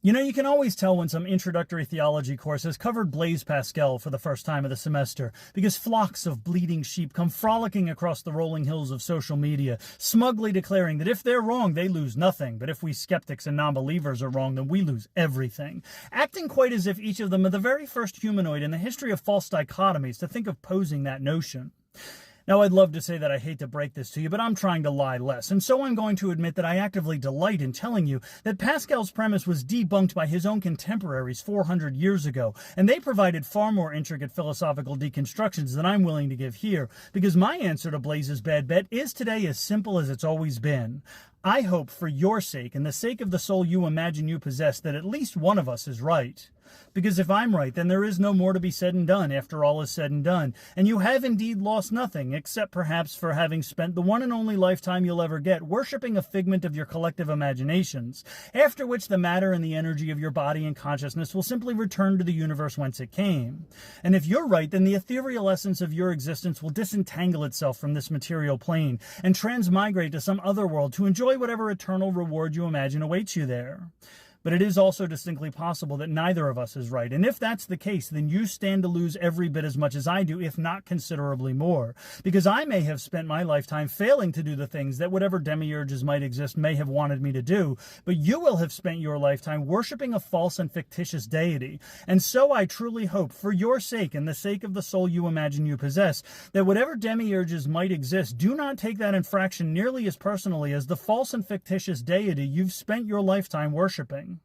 You know, you can always tell when some introductory theology course has covered Blaise Pascal for the first time of the semester, because flocks of bleating sheep come frolicking across the rolling hills of social media, smugly declaring that if they're wrong, they lose nothing, but if we skeptics and non-believers are wrong, then we lose everything, acting quite as if each of them are the very first humanoid in the history of false dichotomies to think of posing that notion. Now, I'd love to say that I hate to break this to you, but I'm trying to lie less, and so I'm going to admit that I actively delight in telling you that Pascal's premise was debunked by his own contemporaries 400 years ago, and they provided far more intricate philosophical deconstructions than I'm willing to give here, because my answer to Blaise's bad bet is today as simple as it's always been. I hope, for your sake and the sake of the soul you imagine you possess, that at least one of us is right. Because if I'm right, then there is no more to be said and done after all is said and done, and you have indeed lost nothing, except perhaps for having spent the one and only lifetime you'll ever get worshipping a figment of your collective imaginations, after which the matter and the energy of your body and consciousness will simply return to the universe whence it came. And if you're right, then the ethereal essence of your existence will disentangle itself from this material plane and transmigrate to some other world to enjoy whatever eternal reward you imagine awaits you there. But it is also distinctly possible that neither of us is right. And if that's the case, then you stand to lose every bit as much as I do, if not considerably more. Because I may have spent my lifetime failing to do the things that whatever demiurges might exist may have wanted me to do, but you will have spent your lifetime worshiping a false and fictitious deity. And so I truly hope, for your sake and the sake of the soul you imagine you possess, that whatever demiurges might exist do not take that infraction nearly as personally as the false and fictitious deity you've spent your lifetime worshiping.